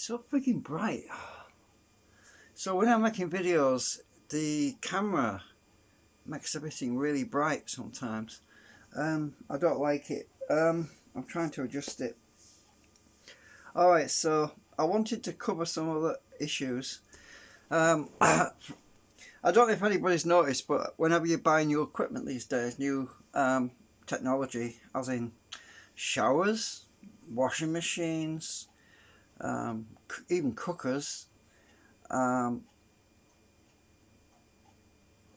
so freaking bright. So when I'm making videos, the camera makes everything really bright sometimes. I don't like it. I'm trying to adjust it. Alright, so I wanted to cover some other issues. I don't know if anybody's noticed, but whenever you buy new equipment these days, new technology, as in showers, washing machines, even cookers,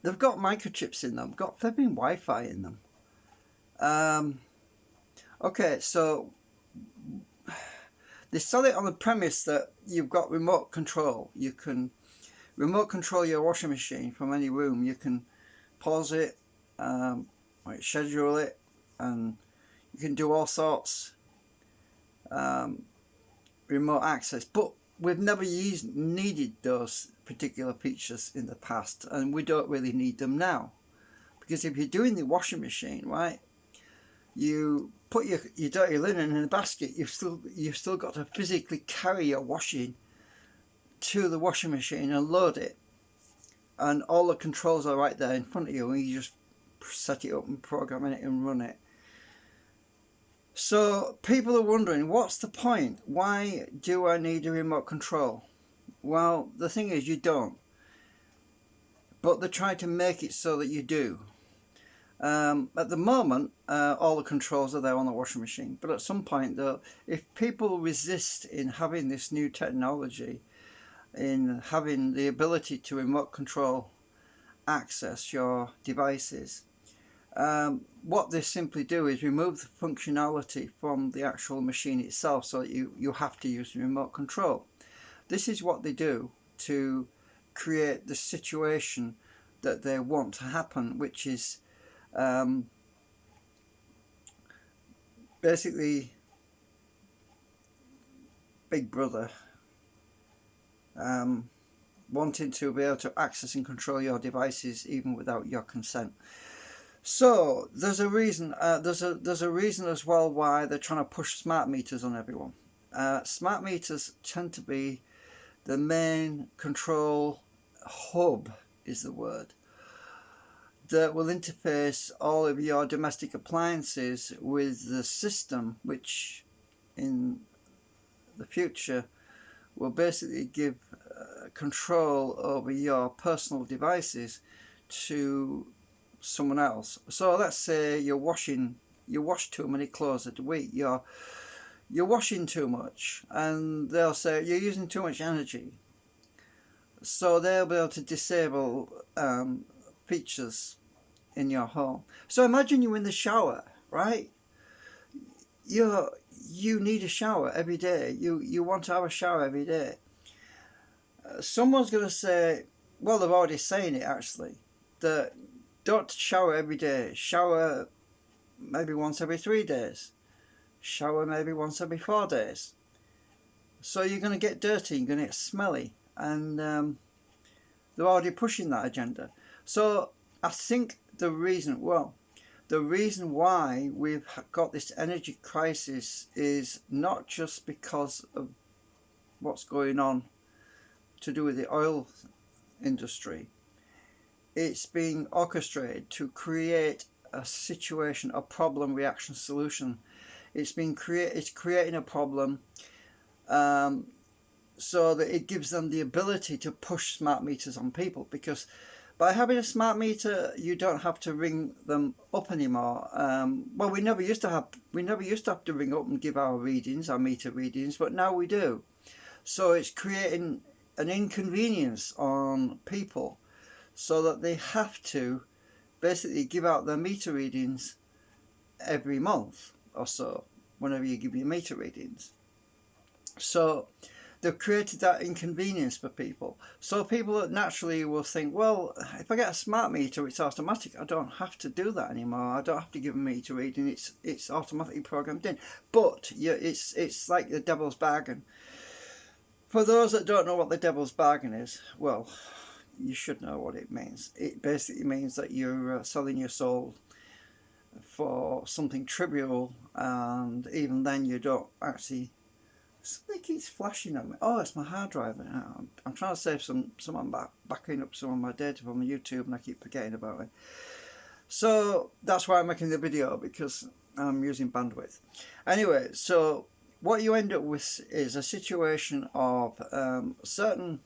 they've got microchips in them, got flipping Wi-Fi in them. Okay, so they sell it on the premise that you've got remote control. You can remote control your washing machine from any room. You can pause it, schedule it, and you can do all sorts remote access. But we've never needed those particular features in the past, and we don't really need them now. Because if you're doing the washing machine, right, you put your dirty linen in a basket, you've still got to physically carry your washing to the washing machine and load it, and all the controls are right there in front of you, and you just set it up and program it and run it. So people are wondering, what's the point? Why do I need a remote control? Well, the thing is, you don't, but they're trying to make it so that you do. At the moment, all the controls are there on the washing machine, but at some point, though, if people resist in having this new technology, in having the ability to remote control access your devices, what they simply do is remove the functionality from the actual machine itself, so that you have to use remote control. This is what they do to create the situation that they want to happen, which is basically Big Brother wanting to be able to access and control your devices even without your consent. So there's a reason. There's a reason as well why they're trying to push smart meters on everyone. Smart meters tend to be the main control hub, is the word, that will interface all of your domestic appliances with the system, which in the future will basically give control over your personal devices to someone else. So let's say you wash too many clothes a week, you're washing too much, and they'll say you're using too much energy. So they'll be able to disable features in your home. So imagine you're in the shower, right? You need a shower every day. You want to have a shower every day. Someone's going to say, well, they're already saying it actually, that don't shower every day. Shower maybe once every 3 days. Shower maybe once every 4 days. So you're going to get dirty, you're going to get smelly, and they're already pushing that agenda. So I think the reason why we've got this energy crisis is not just because of what's going on to do with the oil industry. It's being orchestrated to create a situation, a problem, reaction, solution. It's creating a problem so that it gives them the ability to push smart meters on people, because by having a smart meter, you don't have to ring them up anymore. Well, we never used to have to ring up and give our meter readings, but now we do. So it's creating an inconvenience on people, so that they have to basically give out their meter readings every month or so, whenever you give your meter readings. So they've created that inconvenience for people. So people naturally will think, well, if I get a smart meter, it's automatic. I don't have to do that anymore. I don't have to give a meter reading. It's automatically programmed in. But it's like the devil's bargain. For those that don't know what the devil's bargain is, well, you should know what it means. It basically means that you're selling your soul for something trivial, and even then you don't actually Something keeps flashing at me. Oh, it's my hard drive. I'm trying to save some backing up some of my data from YouTube, and I keep forgetting about it. So that's why I'm making the video, because I'm using bandwidth. Anyway, so what you end up with is a situation of certain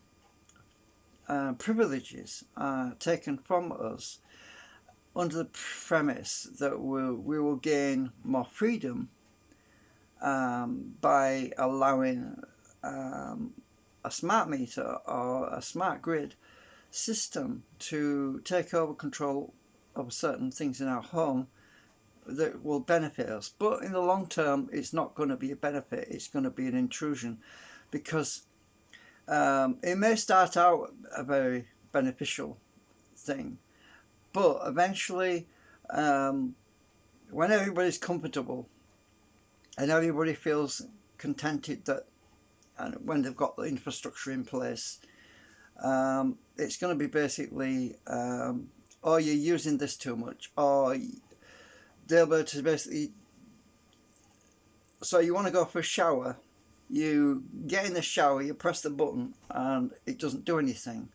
privileges taken from us under the premise that we will gain more freedom by allowing a smart meter or a smart grid system to take over control of certain things in our home that will benefit us. But in the long term, it's not going to be a benefit, it's going to be an intrusion, because it may start out a very beneficial thing, but eventually, when everybody's comfortable and everybody feels contented that, and when they've got the infrastructure in place, it's going to be basically, oh, you're using this too much, or they'll be able to basically, so you want to go for a shower, you get in the shower, you press the button, and it doesn't do anything.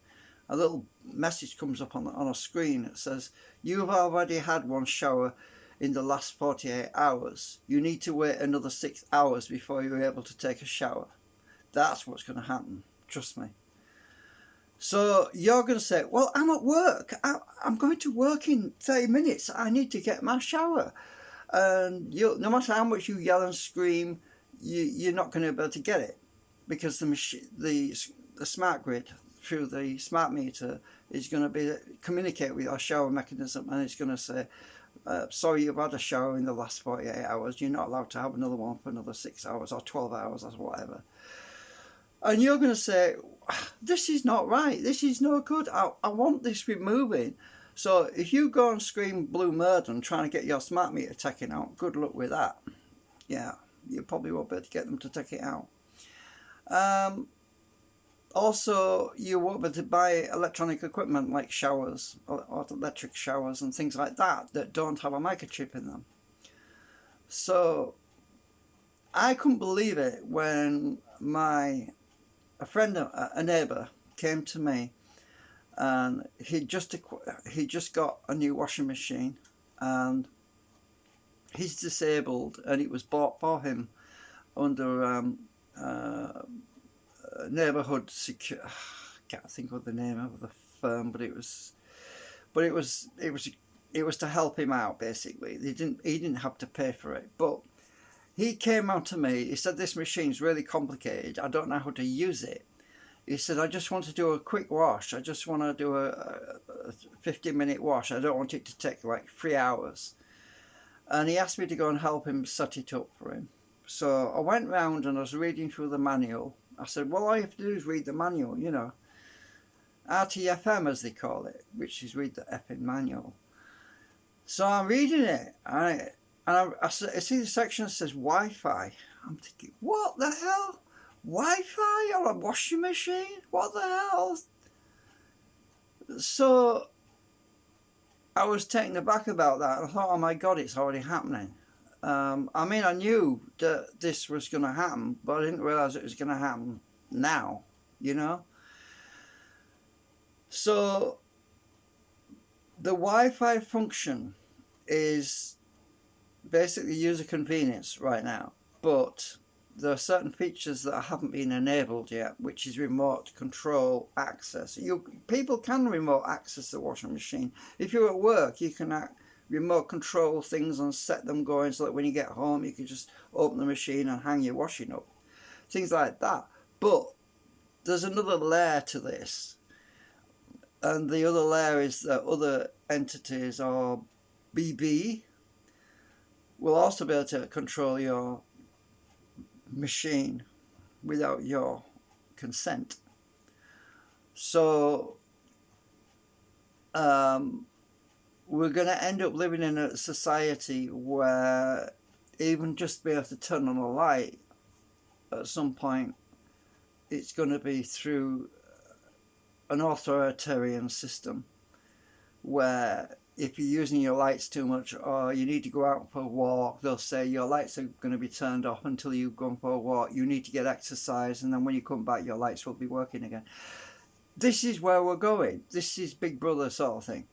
A little message comes up on a screen that says, you've already had one shower in the last 48 hours. You need to wait another 6 hours before you're able to take a shower. That's what's going to happen. Trust me. So you're going to say, well, I'm at work. I'm going to work in 30 minutes. I need to get my shower. And no matter how much you yell and scream, you're not going to be able to get it, because the smart grid through the smart meter is going to communicate with our shower mechanism, and it's going to say, sorry, you've had a shower in the last 48 hours. You're not allowed to have another one for another 6 hours or 12 hours or whatever. And you're going to say, this is not right. This is no good. I want this removing. So if you go and scream blue murder and trying to get your smart meter taken out, good luck with that. Yeah, you probably won't be able to get them to take it out. Also, you won't be able to buy electronic equipment like showers or electric showers and things like that don't have a microchip in them. So I couldn't believe it when a neighbour came to me, and he just got a new washing machine, and he's disabled, and it was bought for him under neighbourhood secure. I can't think of the name of the firm, but it was to help him out. Basically, he didn't have to pay for it, but he came out to me. He said, this machine's really complicated. I don't know how to use it. He said, I just want to do a quick wash. I just want to do a 15-minute wash. I don't want it to take like 3 hours. And he asked me to go and help him set it up for him. So I went round and I was reading through the manual. I said, well, all you have to do is read the manual, RTFM as they call it, which is read the effing manual. So I'm reading it, and I see the section that says Wi-Fi. I'm thinking, what the hell? Wi-Fi on a washing machine? What the hell? So I was taken aback about that. I thought, oh my God, it's already happening. I knew that this was going to happen, but I didn't realise it was going to happen now, So the Wi-Fi function is basically user convenience right now, but there are certain features that haven't been enabled yet, which is remote control access. People can remote access the washing machine. If you're at work, you can remote control things and set them going so that when you get home you can just open the machine and hang your washing up, things like that. But there's another layer to this, and the other layer is that other entities, or BB, will also be able to control your machine without your consent. So we're going to end up living in a society where even just be able to turn on a light at some point, it's going to be through an authoritarian system where if you're using your lights too much or you need to go out for a walk, they'll say your lights are going to be turned off until you've gone for a walk. You need to get exercise, and then when you come back, your lights will be working again. This is where we're going. This is Big Brother sort of thing.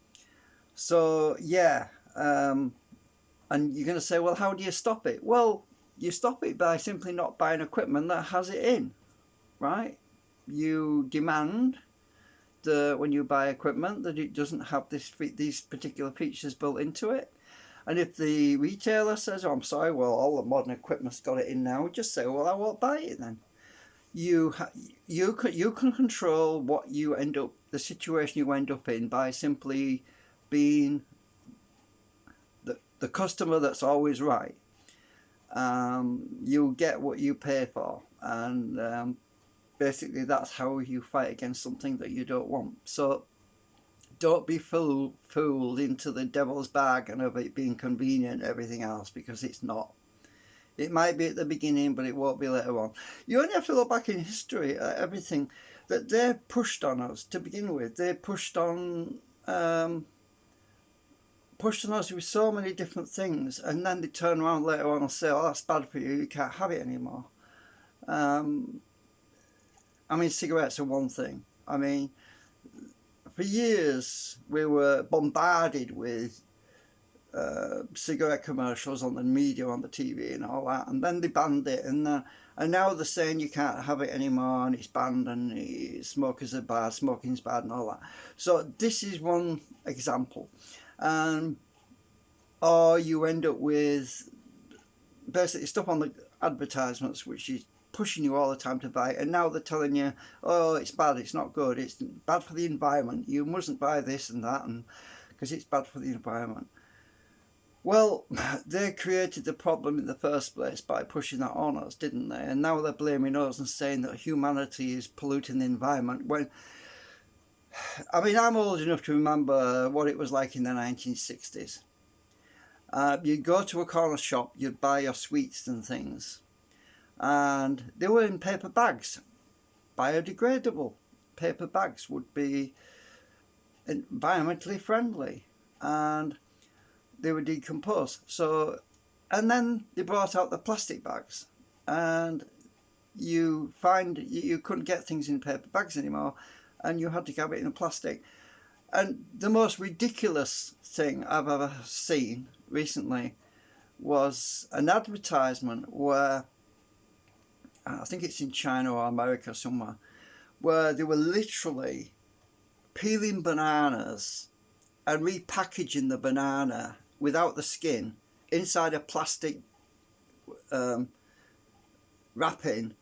So, yeah. And you're going to say, well, how do you stop it? Well, you stop it by simply not buying equipment that has it in, right? You demand when you buy equipment that it doesn't have these particular features built into it. And if the retailer says, oh, I'm sorry, well, all the modern equipment's got it in now, just say, well, I won't buy it then. You can control the situation you end up in by simply being the customer that's always right. You get what you pay for, and basically that's how you fight against something that you don't want. So don't be fooled into the devil's bargain of it being convenient and everything else, because it's not. It might be at the beginning, but it won't be later on. You only have to look back in history at everything that they pushed on us to begin with. They pushed on us with so many different things, and then they turn around later on and say, oh, that's bad for you, you can't have it anymore. I mean, cigarettes are one thing. I mean, for years we were bombarded with cigarette commercials on the media, on the TV and all that, and then they banned it, and now they're saying you can't have it anymore and it's banned, and smokers are bad, smoking's bad and all that. So this is one example. Or you end up with basically stuff on the advertisements which is pushing you all the time to buy it, and now they're telling you, oh, it's bad, it's not good, it's bad for the environment, you mustn't buy this and that, and because it's bad for the environment. Well, they created the problem in the first place by pushing that on us, didn't they? And now they're blaming us and saying that humanity is polluting the environment, when, I mean, I'm old enough to remember what it was like in the 1960s. You'd go to a corner shop, you'd buy your sweets and things, and they were in paper bags, biodegradable. Paper bags would be environmentally friendly, and they would decompose. So, and then they brought out the plastic bags, and you couldn't get things in paper bags anymore, and you had to have it in plastic. And the most ridiculous thing I've ever seen recently was an advertisement where, I think it's in China or America somewhere, where they were literally peeling bananas and repackaging the banana without the skin inside a plastic wrapping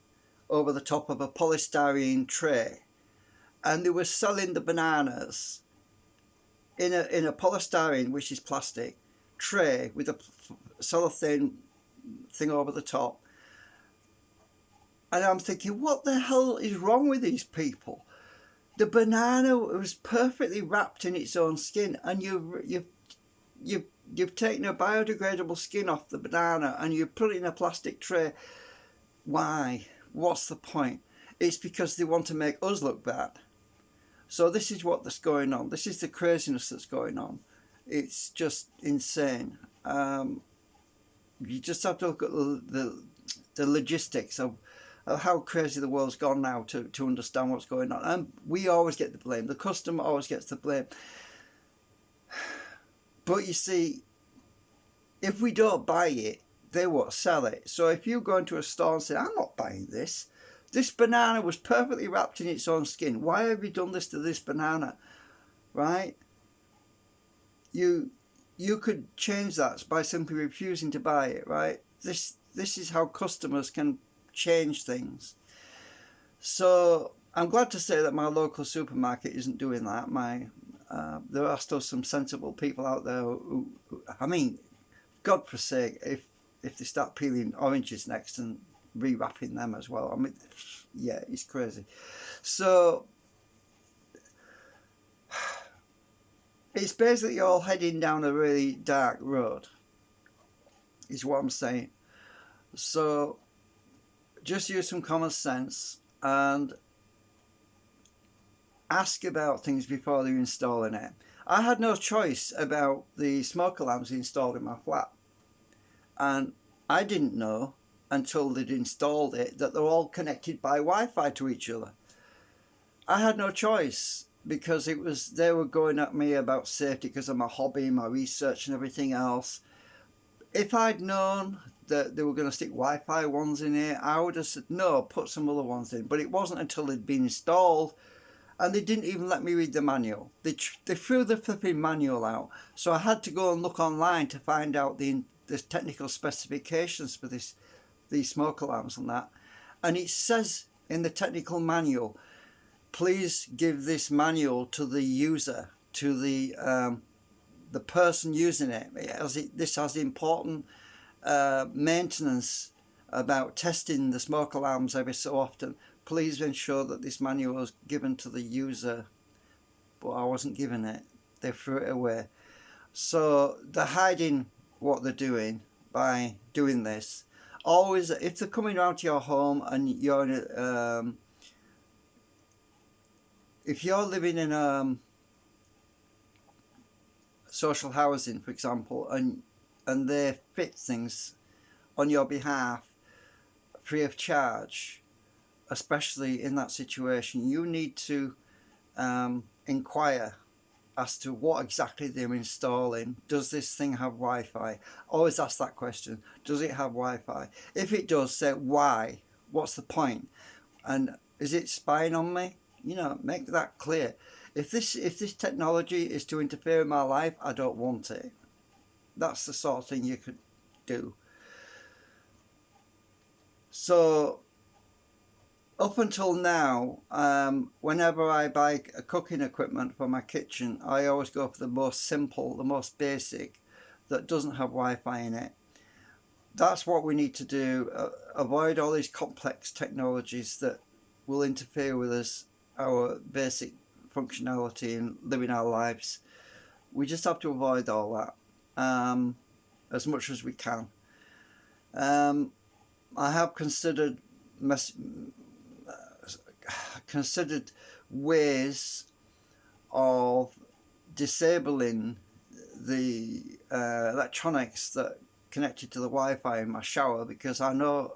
over the top of a polystyrene tray, and they were selling the bananas in a polystyrene, which is plastic, tray with a cellophane thing over the top. And I'm thinking, what the hell is wrong with these people? The banana was perfectly wrapped in its own skin, and you've taken a biodegradable skin off the banana and you put it in a plastic tray. Why? What's the point? It's because they want to make us look bad. So this is what's going on. This is the craziness that's going on. It's just insane. You just have to look at the logistics of how crazy the world's gone now to understand what's going on. And we always get the blame. The customer always gets the blame. But you see, if we don't buy it, they won't sell it. So if you go into a store and say, I'm not buying this. This banana was perfectly wrapped in its own skin. Why have you done this to this banana? Right? You could change that by simply refusing to buy it, right? This is how customers can change things. So I'm glad to say that my local supermarket isn't doing that. There are still some sensible people out there who I mean, God forsake, if they start peeling oranges next and rewrapping them as well. I mean, yeah, it's crazy. So it's basically all heading down a really dark road, is what I'm saying. So just use some common sense and ask about things before you're installing it. I had no choice about the smoke alarms installed in my flat, and I didn't know until they'd installed it that they're all connected by Wi-Fi to each other. I had no choice because they were going at me about safety because of my hobby, my research, and everything else. If I'd known that they were going to stick Wi-Fi ones in here, I would have said no, put some other ones in. But it wasn't until they'd been installed, and they didn't even let me read the manual. They threw the flipping manual out, so I had to go and look online to find out the technical specifications for these smoke alarms and that. And it says in the technical manual, please give this manual to the user, to the person using it. This has important maintenance about testing the smoke alarms every so often. Please ensure that this manual is given to the user. But I wasn't given it. They threw it away. So they're hiding what they're doing by doing this. Always, if they're coming around to your home and you're in if you're living in social housing, for example, and they fit things on your behalf free of charge, especially in that situation, you need to inquire as to what exactly they're installing. Does this thing have Wi-Fi? Always ask that question. Does it have Wi-Fi? If it does, say why. What's the point? And is it spying on me? Make that clear. If this technology is to interfere in my life, I don't want it. That's the sort of thing you could do. So up until now, whenever I buy cooking equipment for my kitchen, I always go for the most simple, the most basic, that doesn't have Wi-Fi in it. That's what we need to do. Avoid all these complex technologies that will interfere with our basic functionality and living our lives. We just have to avoid all that as much as we can. I have considered ways of disabling the electronics that connected to the Wi-Fi in my shower, because I know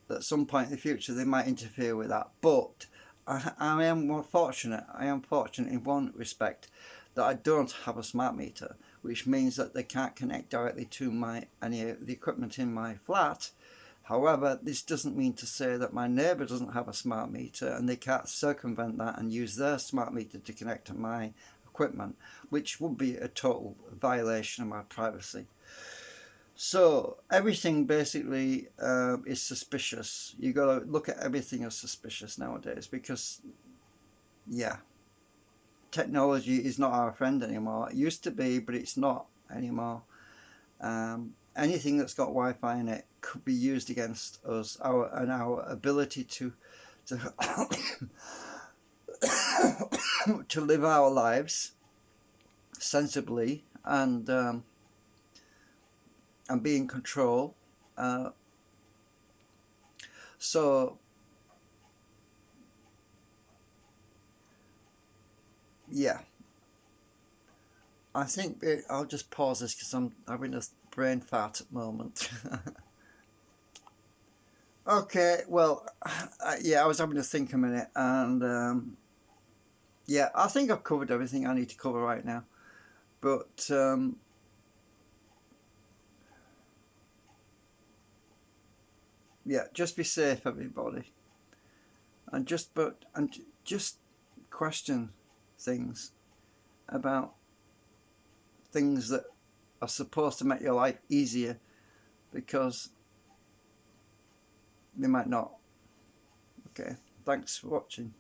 that at some point in the future they might interfere with that. But I am more fortunate. I am fortunate in one respect, that I don't have a smart meter, which means that they can't connect directly to any of the equipment in my flat. However, this doesn't mean to say that my neighbour doesn't have a smart meter and they can't circumvent that and use their smart meter to connect to my equipment, which would be a total violation of my privacy. So everything basically is suspicious. You got to look at everything as suspicious nowadays, because technology is not our friend anymore. It used to be, but it's not anymore. Anything that's got Wi-Fi in it could be used against us, our ability to to live our lives sensibly and be in control. So yeah, I think I'll just pause this because I'm having a brain fart at the moment. Okay, well, I was having to think a minute, and I think I've covered everything I need to cover right now. But just be safe, everybody, and just question things about things that are supposed to make your life easier, because they might not. Okay, thanks for watching.